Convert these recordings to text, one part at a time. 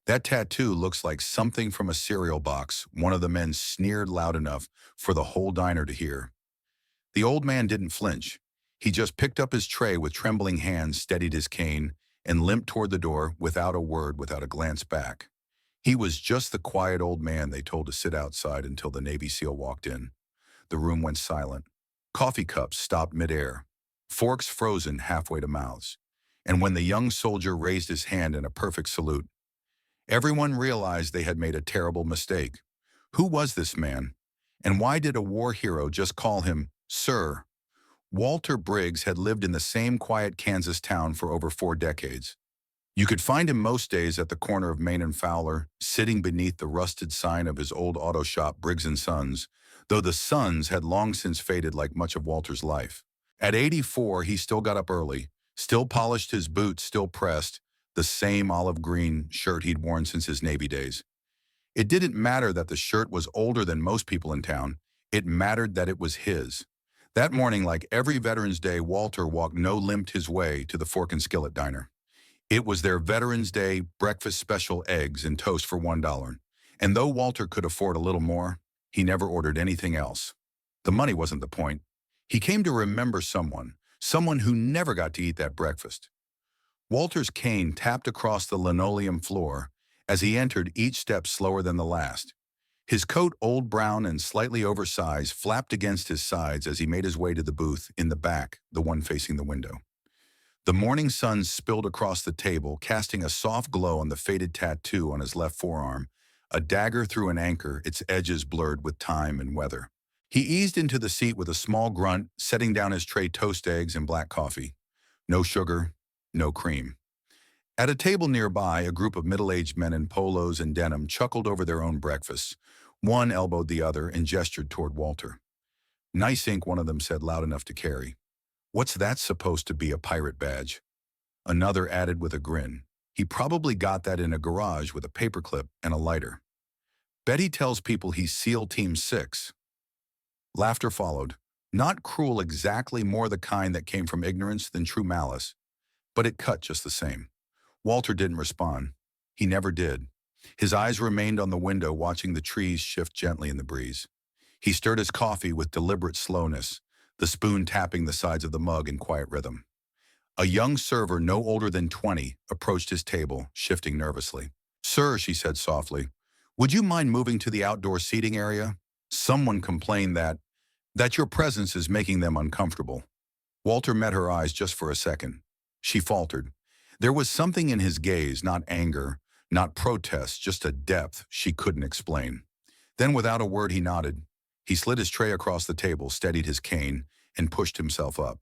That tattoo looks like something from a cereal box, one of the men sneered loud enough for the whole diner to hear. The old man didn't flinch. He just picked up his tray with trembling hands, steadied his cane, and limped toward the door without a word, without a glance back. He was just the quiet old man they told to sit outside until the Navy SEAL walked in. The room went silent. Coffee cups stopped midair, forks frozen halfway to mouths. And when the young soldier raised his hand in a perfect salute, everyone realized they had made a terrible mistake. Who was this man? And why did a war hero just call him Sir? Walter Briggs had lived in the same quiet Kansas town for over 4 decades. You could find him most days at the corner of Main and Fowler, sitting beneath the rusted sign of his old auto shop, Briggs and Sons, though the Sons had long since faded like much of Walter's life. At 84, he still got up early, still polished his boots, still pressed the same olive green shirt he'd worn since his Navy days. It didn't matter that the shirt was older than most people in town. It mattered that it was his. That morning, like every Veterans Day, Walter walked no-limped his way to the Fork and Skillet diner. It was their Veterans Day breakfast special, eggs and toast for $1. And though Walter could afford a little more, he never ordered anything else. The money wasn't the point. He came to remember someone who never got to eat that breakfast. Walter's cane tapped across the linoleum floor as he entered, each step slower than the last. His coat, old brown and slightly oversized, flapped against his sides as he made his way to the booth in the back, the one facing the window. The morning sun spilled across the table, casting a soft glow on the faded tattoo on his left forearm, a dagger through an anchor, its edges blurred with time and weather. He eased into the seat with a small grunt, setting down his tray, toast, eggs, and black coffee. No sugar, no cream. At a table nearby, a group of middle-aged men in polos and denim chuckled over their own breakfasts. One elbowed the other and gestured toward Walter. "Nice ink," one of them said, loud enough to carry. "What's that supposed to be, a pirate badge?" Another added with a grin. "He probably got that in a garage with a paperclip and a lighter. Bet he tells people he's SEAL Team 6. Laughter followed. Not cruel exactly, more the kind that came from ignorance than true malice. But it cut just the same. Walter didn't respond. He never did. His eyes remained on the window, watching the trees shift gently in the breeze. He stirred his coffee with deliberate slowness, the spoon tapping the sides of the mug in quiet rhythm. A young server, no older than 20, approached his table, shifting nervously. "Sir," she said softly, "would you mind moving to the outdoor seating area? Someone complained that your presence is making them uncomfortable." Walter met her eyes just for a second. She faltered. There was something in his gaze, not anger, not protest, just a depth she couldn't explain. Then without a word he nodded. He slid his tray across the table, steadied his cane, and pushed himself up.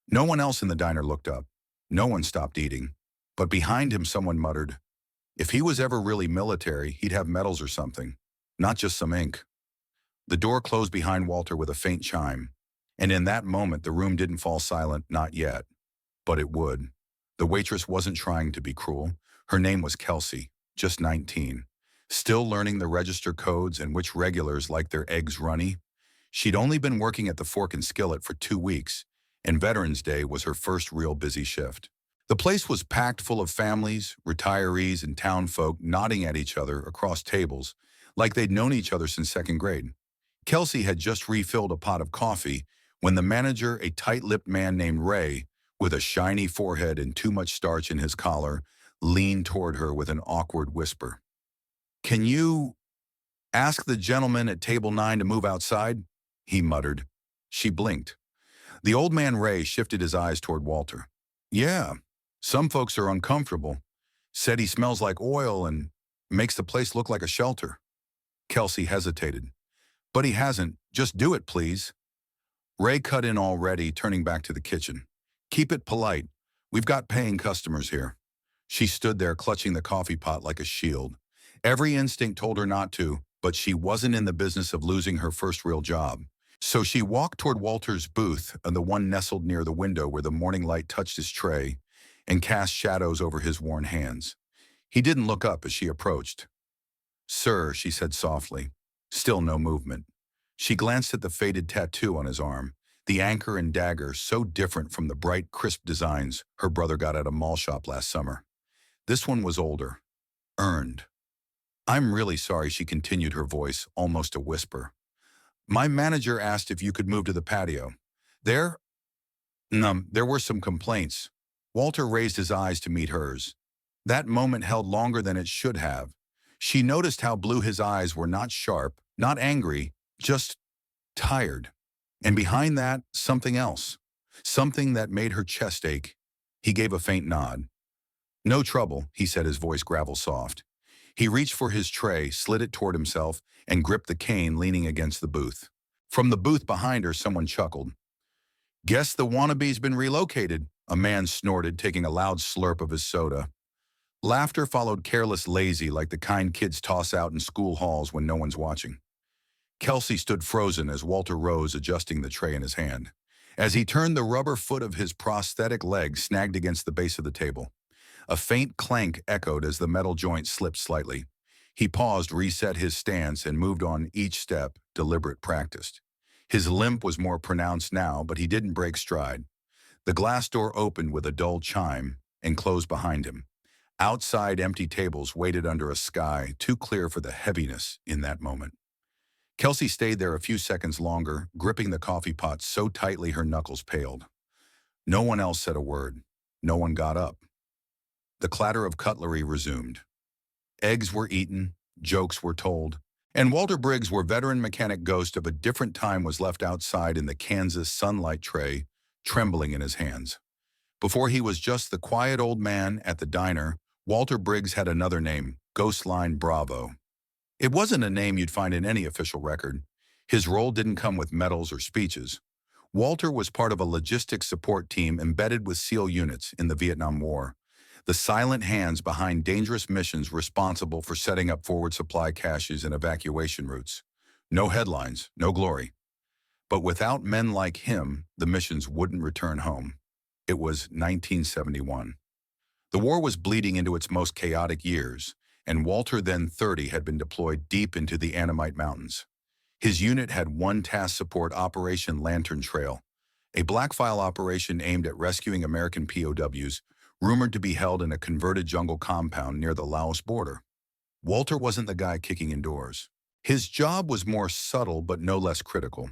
No one else in the diner looked up. No one stopped eating. But behind him someone muttered, "If he was ever really military, he'd have medals or something, not just some ink." The door closed behind Walter with a faint chime. And in that moment the room didn't fall silent, not yet. But it would. The waitress wasn't trying to be cruel. Her name was Kelsey, just 19. Still learning the register codes and which regulars like their eggs runny. She'd only been working at the Fork and Skillet for 2 weeks, and Veterans Day was her first real busy shift. The place was packed full of families, retirees, and townfolk nodding at each other across tables like they'd known each other since second grade. Kelsey had just refilled a pot of coffee when the manager, a tight-lipped man named Ray, with a shiny forehead and too much starch in his collar, leaned toward her with an awkward whisper. "Can you ask the gentleman at table 9 to move outside?" he muttered. She blinked. The old man Ray shifted his eyes toward Walter. "Yeah, some folks are uncomfortable. Said he smells like oil and makes the place look like a shelter." Kelsey hesitated. "But he hasn't. Just do it, please." Ray cut in already, turning back to the kitchen. "Keep it polite. We've got paying customers here." She stood there, clutching the coffee pot like a shield. Every instinct told her not to, but she wasn't in the business of losing her first real job. So she walked toward Walter's booth, and the one nestled near the window where the morning light touched his tray and cast shadows over his worn hands. He didn't look up as she approached. "Sir," she said softly. Still no movement. She glanced at the faded tattoo on his arm, the anchor and dagger so different from the bright, crisp designs her brother got at a mall shop last summer. This one was older. Earned. I'm really sorry, she continued, her voice almost a whisper. My manager asked if you could move to the patio. There, there were some complaints. Walter raised his eyes to meet hers. That moment held longer than it should have. She noticed how blue his eyes were, not sharp, not angry, just tired. And behind that, something else. Something that made her chest ache. He gave a faint nod. No trouble, he said, his voice gravel soft. He reached for his tray, slid it toward himself, and gripped the cane leaning against the booth. From the booth behind her, someone chuckled. Guess the wannabe's been relocated, a man snorted, taking a loud slurp of his soda. Laughter followed, careless, lazy, like the kind kids toss out in school halls when no one's watching. Kelsey stood frozen as Walter rose, adjusting the tray in his hand. As he turned, the rubber foot of his prosthetic leg snagged against the base of the table. A faint clank echoed as the metal joint slipped slightly. He paused, reset his stance, and moved on each step, deliberate, practiced. His limp was more pronounced now, but he didn't break stride. The glass door opened with a dull chime and closed behind him. Outside, empty tables waited under a sky too clear for the heaviness in that moment. Kelsey stayed there a few seconds longer, gripping the coffee pot so tightly her knuckles paled. No one else said a word. No one got up. The clatter of cutlery resumed. Eggs were eaten, jokes were told, and Walter Briggs, our veteran mechanic ghost of a different time, was left outside in the Kansas sunlight tray, trembling in his hands. Before he was just the quiet old man at the diner, Walter Briggs had another name, Ghostline Bravo. It wasn't a name you'd find in any official record. His role didn't come with medals or speeches. Walter was part of a logistics support team embedded with SEAL units in the Vietnam War, the silent hands behind dangerous missions responsible for setting up forward supply caches and evacuation routes. No headlines, no glory. But without men like him, the missions wouldn't return home. It was 1971. The war was bleeding into its most chaotic years, and Walter, then 30, had been deployed deep into the Annamite Mountains. His unit had one task: support Operation Lantern Trail, a black-file operation aimed at rescuing American POWs, rumored to be held in a converted jungle compound near the Laos border. Walter wasn't the guy kicking indoors. His job was more subtle but no less critical.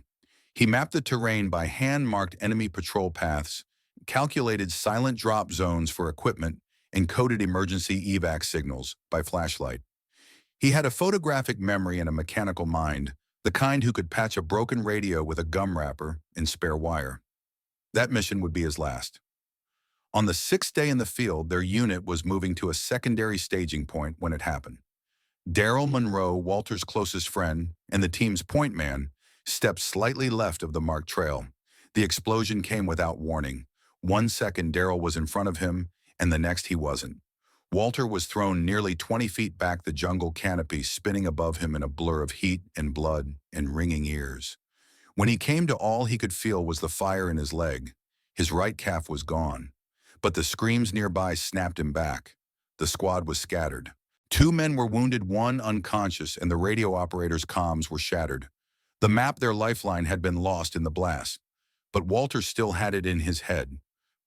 He mapped the terrain by hand-marked enemy patrol paths, calculated silent drop zones for equipment, and coded emergency evac signals by flashlight. He had a photographic memory and a mechanical mind, the kind who could patch a broken radio with a gum wrapper and spare wire. That mission would be his last. On the sixth day in the field, their unit was moving to a secondary staging point when it happened. Daryl Monroe, Walter's closest friend and the team's point man, stepped slightly left of the marked trail. The explosion came without warning. 1 second, Daryl was in front of him, and the next he wasn't. Walter was thrown nearly 20 feet back, the jungle canopy spinning above him in a blur of heat and blood and ringing ears. When he came to, all he could feel was the fire in his leg. His right calf was gone. But the screams nearby snapped him back. The squad was scattered. 2 men were wounded, 1 unconscious, and the radio operator's comms were shattered. The map, their lifeline, had been lost in the blast. But Walter still had it in his head.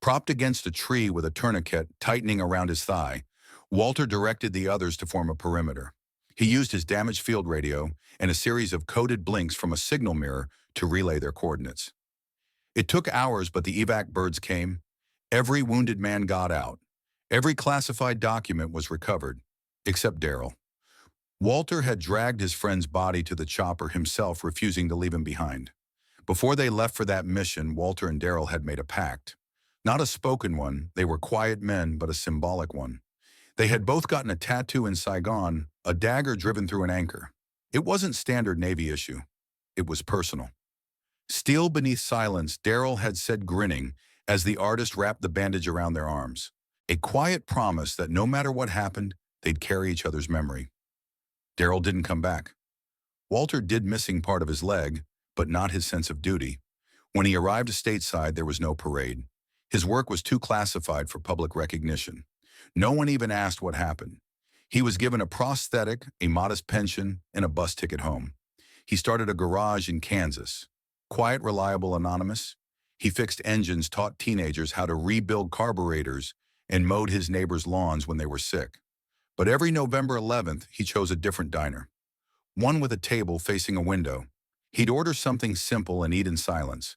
Propped against a tree with a tourniquet tightening around his thigh, Walter directed the others to form a perimeter. He used his damaged field radio and a series of coded blinks from a signal mirror to relay their coordinates. It took hours, but the evac birds came. Every wounded man got out. Every classified document was recovered, except Daryl. Walter had dragged his friend's body to the chopper himself, refusing to leave him behind. Before they left for that mission, Walter and Daryl had made a pact. Not a spoken one, they were quiet men, but a symbolic one. They had both gotten a tattoo in Saigon, a dagger driven through an anchor. It wasn't standard Navy issue. It was personal. Steel beneath silence, Daryl had said, grinning, as the artist wrapped the bandage around their arms. A quiet promise that no matter what happened, they'd carry each other's memory. Daryl didn't come back. Walter did, missing part of his leg, but not his sense of duty. When he arrived stateside, there was no parade. His work was too classified for public recognition. No one even asked what happened. He was given a prosthetic, a modest pension, and a bus ticket home. He started a garage in Kansas. Quiet, reliable, anonymous. He fixed engines, taught teenagers how to rebuild carburetors, and mowed his neighbors' lawns when they were sick. But every November 11th, he chose a different diner, one with a table facing a window. He'd order something simple and eat in silence,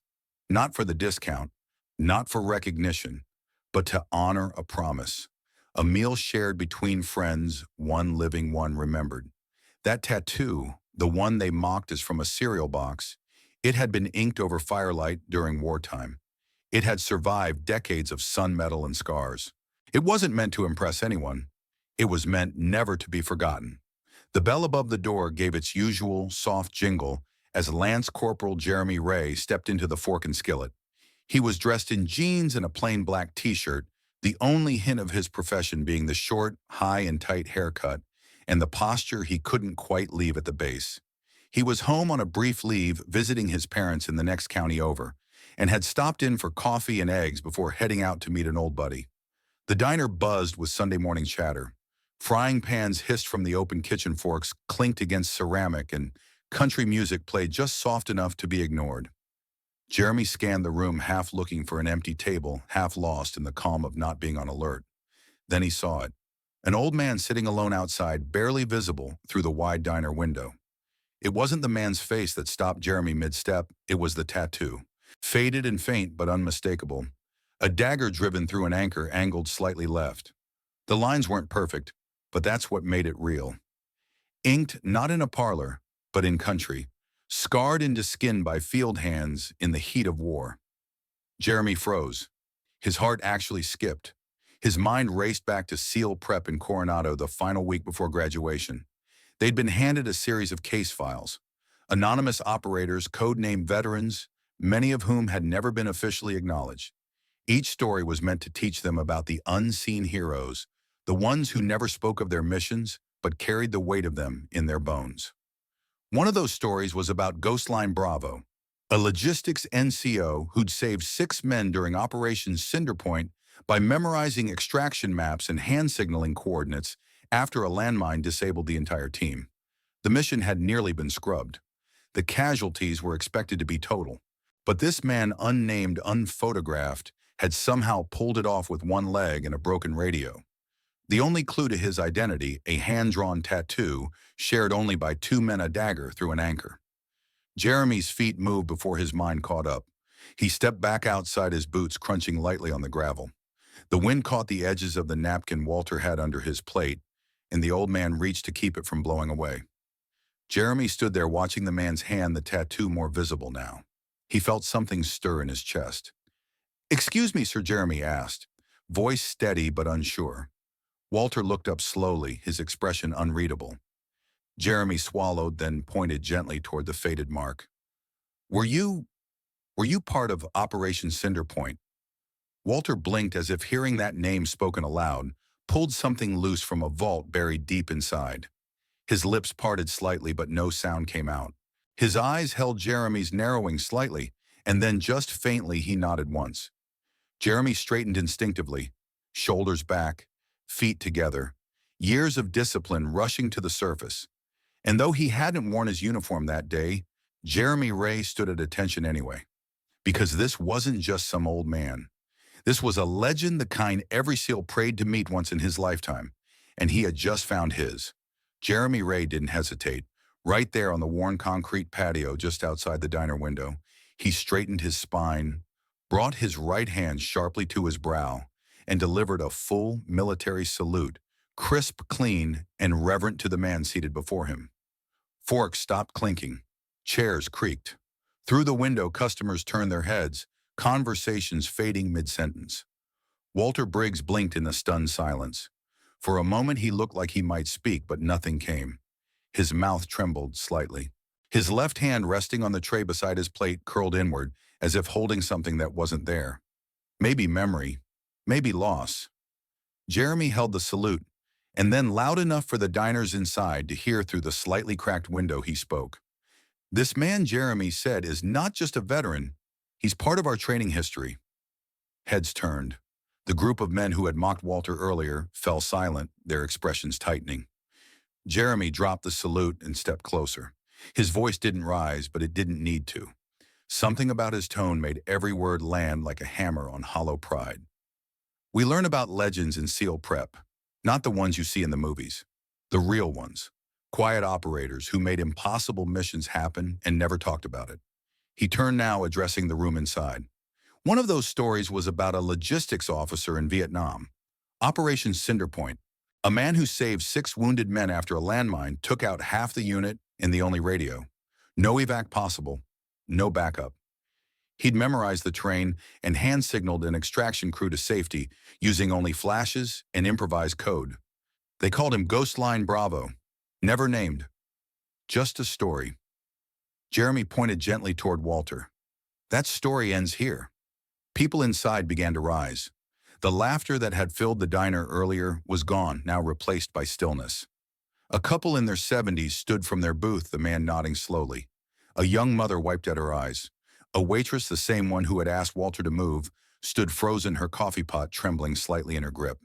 not for the discount, not for recognition, but to honor a promise. A meal shared between friends, one living, one remembered. That tattoo, the one they mocked as from a cereal box, it had been inked over firelight during wartime. It had survived decades of sun metal and scars. It wasn't meant to impress anyone. It was meant never to be forgotten. The bell above the door gave its usual soft jingle as Lance Corporal Jeremy Ray stepped into the fork and skillet. He was dressed in jeans and a plain black t-shirt, the only hint of his profession being the short, high and tight haircut and the posture he couldn't quite leave at the base. He was home on a brief leave visiting his parents in the next county over and had stopped in for coffee and eggs before heading out to meet an old buddy. The diner buzzed with Sunday morning chatter. Frying pans hissed from the open kitchen forks, clinked against ceramic, and country music played just soft enough to be ignored. Jeremy scanned the room, half looking for an empty table, half lost in the calm of not being on alert. Then he saw it. An old man sitting alone outside, barely visible through the wide diner window. It wasn't the man's face that stopped Jeremy mid-step, it was the tattoo. Faded and faint but unmistakable. A dagger driven through an anchor angled slightly left. The lines weren't perfect, but that's what made it real. Inked not in a parlor, but in country. Scarred into skin by field hands in the heat of war. Jeremy froze. His heart actually skipped. His mind raced back to SEAL prep in Coronado the final week before graduation. They'd been handed a series of case files. Anonymous operators, codenamed veterans, many of whom had never been officially acknowledged. Each story was meant to teach them about the unseen heroes, the ones who never spoke of their missions, but carried the weight of them in their bones. One of those stories was about Ghostline Bravo, a logistics NCO who'd saved 6 men during Operation Cinderpoint by memorizing extraction maps and hand signaling coordinates after a landmine disabled the entire team. The mission had nearly been scrubbed. The casualties were expected to be total. But this man, unnamed, unphotographed, had somehow pulled it off with one leg and a broken radio. The only clue to his identity, a hand-drawn tattoo, shared only by 2 men, a dagger through an anchor. Jeremy's feet moved before his mind caught up. He stepped back outside, his boots crunching lightly on the gravel. The wind caught the edges of the napkin Walter had under his plate, and the old man reached to keep it from blowing away. Jeremy stood there watching the man's hand, the tattoo more visible now. He felt something stir in his chest. "Excuse me," Sir Jeremy asked, voice steady but unsure. Walter looked up slowly, his expression unreadable. Jeremy swallowed, then pointed gently toward the faded mark. Were you part of Operation Cinderpoint?" Walter blinked as if hearing that name spoken aloud pulled something loose from a vault buried deep inside. His lips parted slightly, but no sound came out. His eyes held Jeremy's, narrowing slightly, and then just faintly he nodded once. Jeremy straightened instinctively, shoulders back, feet together, years of discipline rushing to the surface. And though he hadn't worn his uniform that day, Jeremy Ray stood at attention anyway. Because this wasn't just some old man. This was a legend, the kind every SEAL prayed to meet once in his lifetime, and he had just found his. Jeremy Ray didn't hesitate. Right there on the worn concrete patio just outside the diner window, he straightened his spine, brought his right hand sharply to his brow, and delivered a full military salute, crisp, clean, and reverent to the man seated before him. Forks stopped clinking. Chairs creaked. Through the window, customers turned their heads, conversations fading mid-sentence. Walter Briggs blinked in the stunned silence. For a moment he looked like he might speak, but nothing came. His mouth trembled slightly. His left hand, resting on the tray beside his plate, curled inward, as if holding something that wasn't there. Maybe memory, maybe loss. Jeremy held the salute, and then loud enough for the diners inside to hear through the slightly cracked window he spoke. "This man," Jeremy said, "is not just a veteran. He's part of our training history." Heads turned. The group of men who had mocked Walter earlier fell silent, their expressions tightening. Jeremy dropped the salute and stepped closer. His voice didn't rise, but it didn't need to. Something about his tone made every word land like a hammer on hollow pride. "We learn about legends in SEAL prep. Not the ones you see in the movies. The real ones. Quiet operators who made impossible missions happen and never talked about it. He turned now, addressing the room inside. One of those stories was about a logistics officer in Vietnam. Operation Cinderpoint. A man who saved 6 wounded men after a landmine took out half the unit and the only radio. No evac possible. No backup. He'd memorized the terrain and hand-signaled an extraction crew to safety using only flashes and improvised code. They called him Ghost Line Bravo. Never named. Just a story. Jeremy pointed gently toward Walter. That story ends here. People inside began to rise. The laughter that had filled the diner earlier was gone, now replaced by stillness. A couple in their 70s stood from their booth, the man nodding slowly. A young mother wiped at her eyes. A waitress, the same one who had asked Walter to move, stood frozen, her coffee pot trembling slightly in her grip.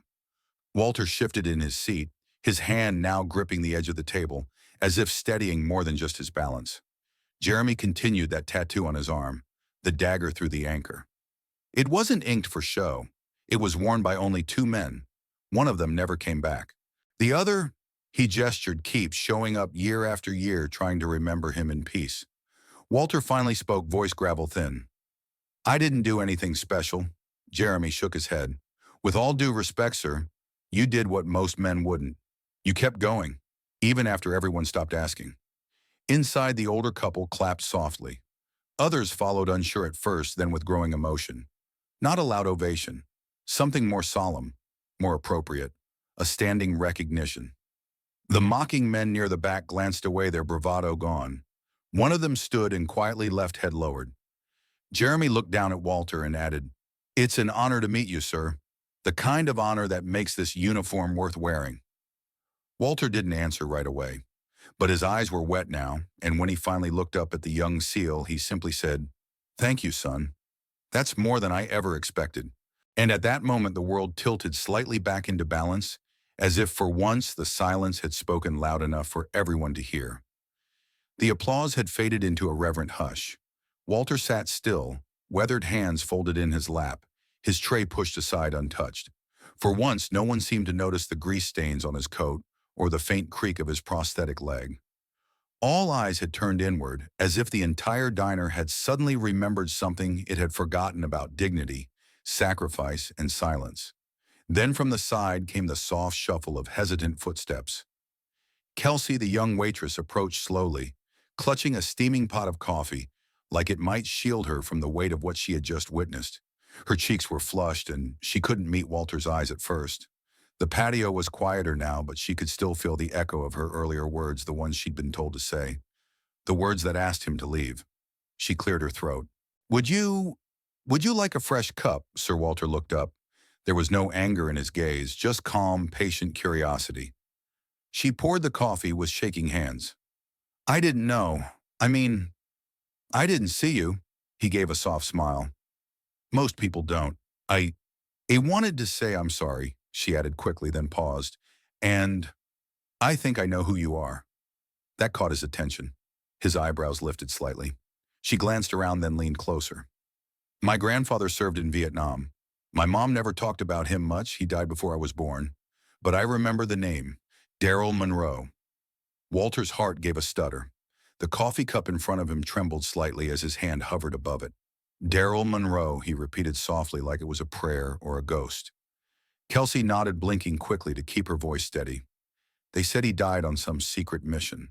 Walter shifted in his seat, his hand now gripping the edge of the table, as if steadying more than just his balance. Jeremy continued that tattoo on his arm, the dagger through the anchor. It wasn't inked for show. It was worn by only 2 men. One of them never came back. The other, he gestured, keeps showing up year after year, trying to remember him in peace. Walter finally spoke, voice gravel thin. I didn't do anything special. Jeremy shook his head. With all due respect, sir, you did what most men wouldn't. You kept going, even after everyone stopped asking. Inside, the older couple clapped softly. Others followed, unsure at first, then with growing emotion. Not a loud ovation. Something more solemn, more appropriate. A standing recognition. The mocking men near the back glanced away, their bravado gone. One of them stood and quietly left, head lowered. Jeremy looked down at Walter and added, It's an honor to meet you, sir. The kind of honor that makes this uniform worth wearing. Walter didn't answer right away, but his eyes were wet now, and when he finally looked up at the young SEAL, he simply said, Thank you, son. That's more than I ever expected. And at that moment, the world tilted slightly back into balance, as if for once the silence had spoken loud enough for everyone to hear. The applause had faded into a reverent hush. Walter sat still, weathered hands folded in his lap, his tray pushed aside untouched. For once, no one seemed to notice the grease stains on his coat or the faint creak of his prosthetic leg. All eyes had turned inward, as if the entire diner had suddenly remembered something it had forgotten about: dignity, sacrifice, and silence. Then from the side came the soft shuffle of hesitant footsteps. Kelsey, the young waitress, approached slowly, clutching a steaming pot of coffee, like it might shield her from the weight of what she had just witnessed. Her cheeks were flushed, and she couldn't meet Walter's eyes at first. The patio was quieter now, but she could still feel the echo of her earlier words, the ones she'd been told to say. The words that asked him to leave. She cleared her throat. Would you like a fresh cup?" Sir Walter looked up. There was no anger in his gaze, just calm, patient curiosity. She poured the coffee with shaking hands. "I didn't know. I didn't see you." He gave a soft smile. "Most people don't. I wanted to say I'm sorry," she added quickly, then paused. "And I think I know who you are." That caught his attention. His eyebrows lifted slightly. She glanced around, then leaned closer. "My grandfather served in Vietnam. My mom never talked about him much. He died before I was born. But I remember the name, Daryl Monroe." Walter's heart gave a stutter. The coffee cup in front of him trembled slightly as his hand hovered above it. "Daryl Monroe," he repeated softly, like it was a prayer or a ghost. Kelsey nodded, blinking quickly to keep her voice steady. "They said he died on some secret mission.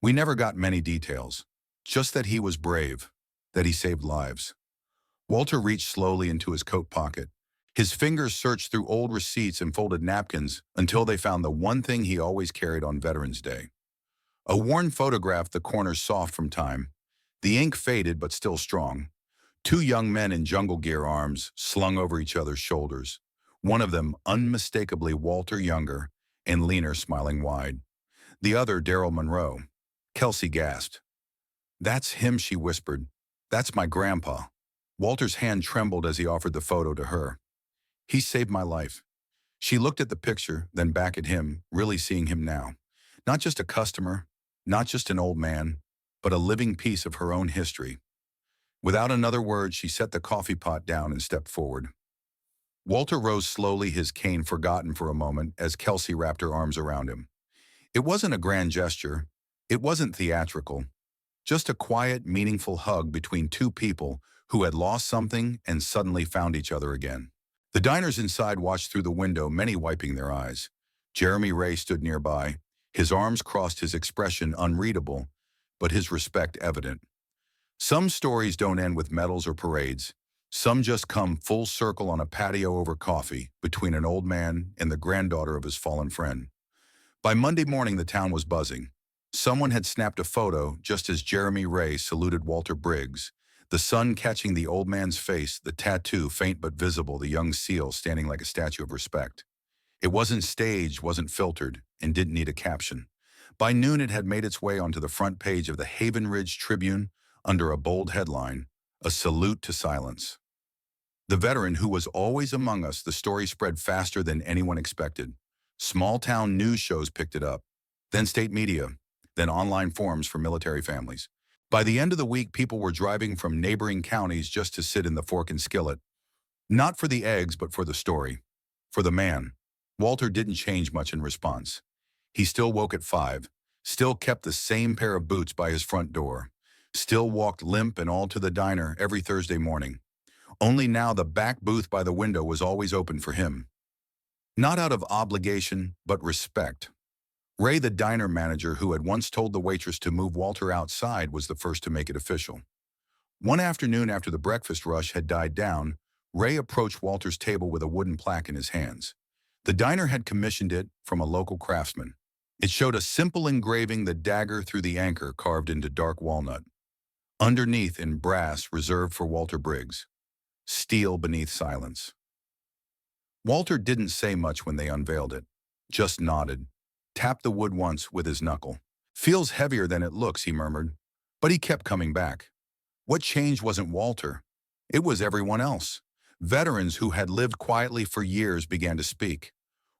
We never got many details. Just that he was brave, that he saved lives." Walter reached slowly into his coat pocket. His fingers searched through old receipts and folded napkins until they found the one thing he always carried on Veterans Day. A worn photograph, the corners soft from time. The ink faded but still strong. 2 young men in jungle gear, arms slung over each other's shoulders. One of them unmistakably Walter, younger and leaner, smiling wide. The other Daryl Monroe. Kelsey gasped. "That's him," she whispered. "That's my grandpa." Walter's hand trembled as he offered the photo to her. "He saved my life." She looked at the picture, then back at him, really seeing him now. Not just a customer, not just an old man, but a living piece of her own history. Without another word, she set the coffee pot down and stepped forward. Walter rose slowly, his cane forgotten for a moment as Kelsey wrapped her arms around him. It wasn't a grand gesture. It wasn't theatrical. Just a quiet, meaningful hug between two people who had lost something and suddenly found each other again. The diners inside watched through the window, many wiping their eyes. Jeremy Ray stood nearby, his arms crossed, his expression unreadable, but his respect evident. Some stories don't end with medals or parades. Some just come full circle on a patio over coffee between an old man and the granddaughter of his fallen friend. By Monday morning, the town was buzzing. Someone had snapped a photo just as Jeremy Ray saluted Walter Briggs, the sun catching the old man's face, the tattoo faint but visible, the young seal standing like a statue of respect. It wasn't staged, wasn't filtered, and didn't need a caption. By noon, it had made its way onto the front page of the Haven Ridge Tribune under a bold headline, "A Salute to Silence." The veteran who was always among us, the story spread faster than anyone expected. Small-town news shows picked it up, then state media, then online forums for military families. By the end of the week, people were driving from neighboring counties just to sit in the fork and skillet, not for the eggs, but for the story. For the man, Walter didn't change much in response. He still woke at 5, still kept the same pair of boots by his front door, still walked limp and all to the diner every Thursday morning. Only now the back booth by the window was always open for him. Not out of obligation, but respect. Ray, the diner manager who had once told the waitress to move Walter outside, was the first to make it official. One afternoon after the breakfast rush had died down, Ray approached Walter's table with a wooden plaque in his hands. The diner had commissioned it from a local craftsman. It showed a simple engraving, the dagger through the anchor carved into dark walnut. Underneath, in brass, reserved for Walter Briggs. Steel beneath silence. Walter didn't say much when they unveiled it, just nodded, tapped the wood once with his knuckle. "Feels heavier than it looks," he murmured. But he kept coming back. What changed wasn't Walter. It was everyone else. Veterans who had lived quietly for years began to speak.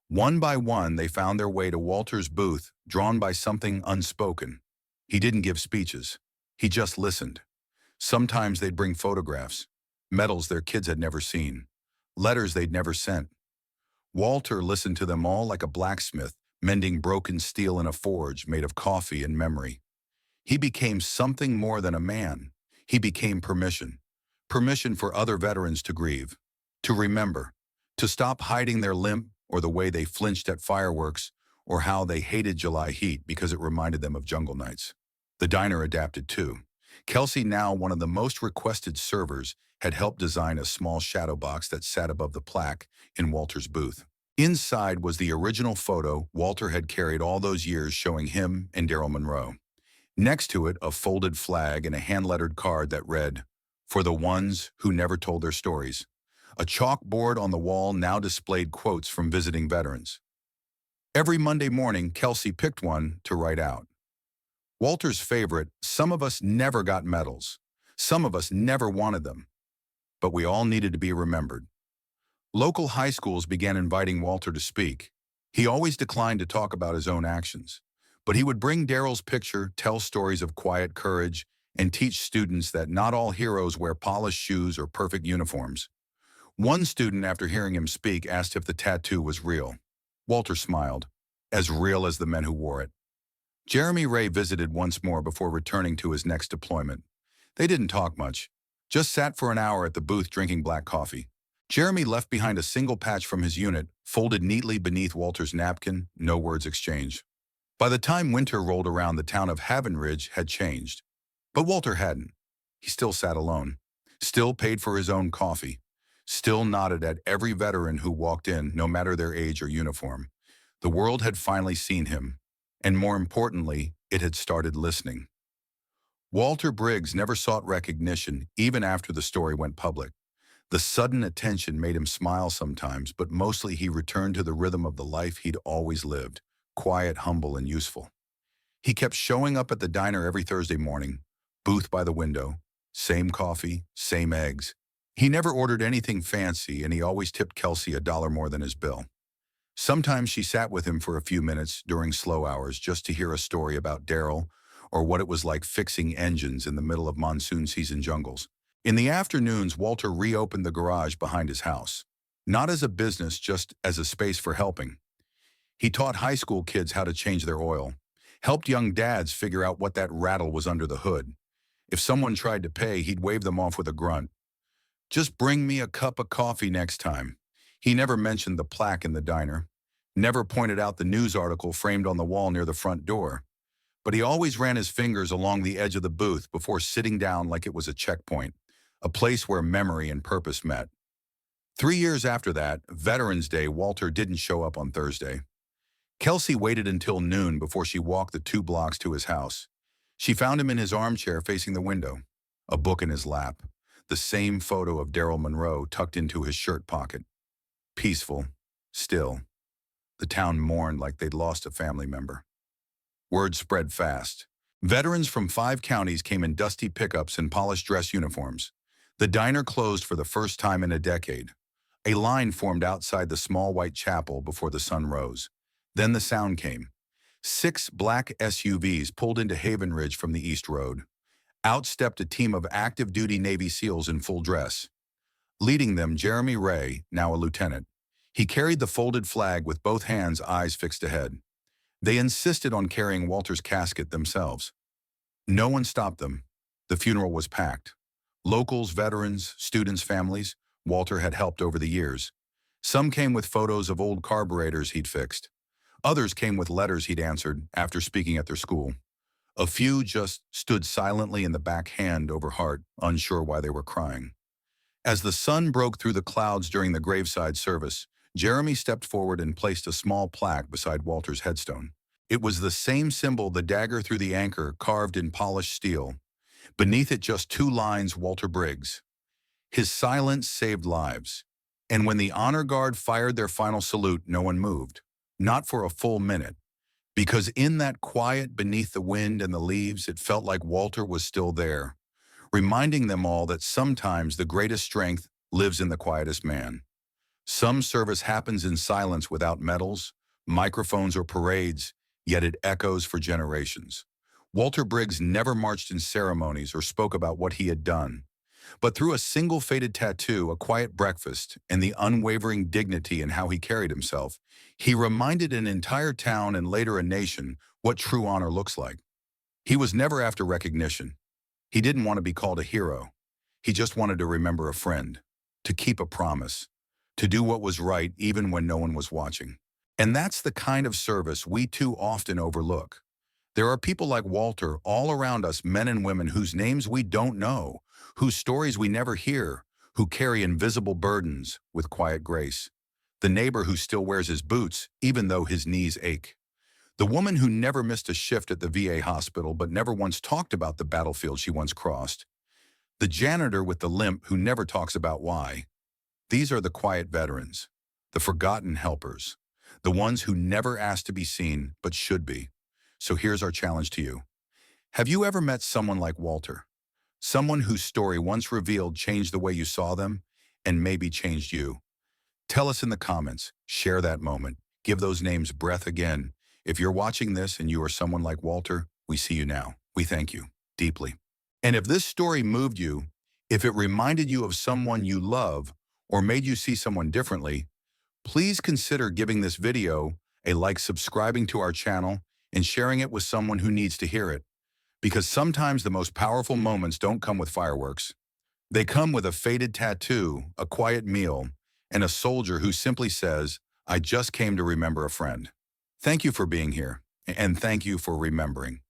One by one, they found their way to Walter's booth, drawn by something unspoken. He didn't give speeches. He just listened. Sometimes they'd bring photographs, medals their kids had never seen, letters they'd never sent. Walter listened to them all like a blacksmith, mending broken steel in a forge made of coffee and memory. He became something more than a man. He became permission. Permission for other veterans to grieve, to remember, to stop hiding their limp or the way they flinched at fireworks or how they hated July heat because it reminded them of jungle nights. The diner adapted too. Kelsey, now one of the most requested servers, had helped design a small shadow box that sat above the plaque in Walter's booth. Inside was the original photo Walter had carried all those years, showing him and Daryl Monroe. Next to it, a folded flag and a hand-lettered card that read, "For the ones who never told their stories." A chalkboard on the wall now displayed quotes from visiting veterans. Every Monday morning, Kelsey picked one to write out. Walter's favorite: "Some of us never got medals. Some of us never wanted them. But we all needed to be remembered." Local high schools began inviting Walter to speak. He always declined to talk about his own actions, but he would bring Daryl's picture, tell stories of quiet courage, and teach students that not all heroes wear polished shoes or perfect uniforms. One student, after hearing him speak, asked if the tattoo was real. Walter smiled, "As real as the men who wore it." Jeremy Ray visited once more before returning to his next deployment. They didn't talk much, just sat for an hour at the booth drinking black coffee. Jeremy left behind a single patch from his unit, folded neatly beneath Walter's napkin, no words exchanged. By the time winter rolled around, the town of Haven Ridge had changed. But Walter hadn't. He still sat alone, still paid for his own coffee, still nodded at every veteran who walked in, no matter their age or uniform. The world had finally seen him, and more importantly, it had started listening. Walter Briggs never sought recognition, even after the story went public. The sudden attention made him smile sometimes, but mostly he returned to the rhythm of the life he'd always lived, quiet, humble, and useful. He kept showing up at the diner every Thursday morning, booth by the window, same coffee, same eggs. He never ordered anything fancy, and he always tipped Kelsey $1 more than his bill. Sometimes she sat with him for a few minutes during slow hours just to hear a story about Daryl or what it was like fixing engines in the middle of monsoon season jungles. In the afternoons, Walter reopened the garage behind his house. not as a business, just as a space for helping. He taught high school kids how to change their oil, helped young dads figure out what that rattle was under the hood. If someone tried to pay, he'd wave them off with a grunt. Just bring me a cup of coffee next time. He never mentioned the plaque in the diner, never pointed out the news article framed on the wall near the front door, but he always ran his fingers along the edge of the booth before sitting down like it was a checkpoint, a place where memory and purpose met. 3 years after that, Veterans Day, Walter didn't show up on Thursday. Kelsey waited until noon before she walked the 2 blocks to his house. She found him in his armchair facing the window, a book in his lap, the same photo of Daryl Monroe tucked into his shirt pocket. Peaceful, still. The town mourned like they'd lost a family member. Word spread fast. Veterans from 5 counties came in dusty pickups and polished dress uniforms. The diner closed for the first time in a decade. A line formed outside the small white chapel before the sun rose. Then the sound came. 6 black SUVs pulled into Haven Ridge from the East Road. Out stepped a team of active-duty Navy SEALs in full dress. Leading them, Jeremy Ray, now a lieutenant. He carried the folded flag with both hands, eyes fixed ahead. They insisted on carrying Walter's casket themselves. No one stopped them. The funeral was packed. Locals, veterans, students, families, Walter had helped over the years. Some came with photos of old carburetors he'd fixed. Others came with letters he'd answered after speaking at their school. A few just stood silently in the back, hand over heart, unsure why they were crying. As the sun broke through the clouds during the graveside service, Jeremy stepped forward and placed a small plaque beside Walter's headstone. It was the same symbol, the dagger through the anchor, carved in polished steel. Beneath it, just 2 lines, Walter Briggs. His silence saved lives. And when the honor guard fired their final salute, no one moved. Not for a full minute. Because in that quiet beneath the wind and the leaves, it felt like Walter was still there, reminding them all that sometimes the greatest strength lives in the quietest man. Some service happens in silence, without medals, microphones, or parades, yet it echoes for generations. Walter Briggs never marched in ceremonies or spoke about what he had done. But through a single faded tattoo, a quiet breakfast, and the unwavering dignity in how he carried himself, he reminded an entire town and later a nation what true honor looks like. He was never after recognition. He didn't want to be called a hero. He just wanted to remember a friend, to keep a promise, to do what was right even when no one was watching. And that's the kind of service we too often overlook. There are people like Walter all around us, men and women whose names we don't know, whose stories we never hear, who carry invisible burdens with quiet grace. The neighbor who still wears his boots even though his knees ache. The woman who never missed a shift at the VA hospital but never once talked about the battlefield she once crossed. The janitor with the limp who never talks about why. These are the quiet veterans, the forgotten helpers, the ones who never asked to be seen but should be. So here's our challenge to you. Have you ever met someone like Walter? Someone whose story, once revealed, changed the way you saw them and maybe changed you? Tell us in the comments. Share that moment. Give those names breath again. If you're watching this and you are someone like Walter, we see you now. We thank you deeply. And if this story moved you, if it reminded you of someone you love or made you see someone differently, please consider giving this video a like, subscribing to our channel, and sharing it with someone who needs to hear it. Because sometimes the most powerful moments don't come with fireworks. They come with a faded tattoo, a quiet meal, and a soldier who simply says, "I just came to remember a friend." Thank you for being here, and thank you for remembering.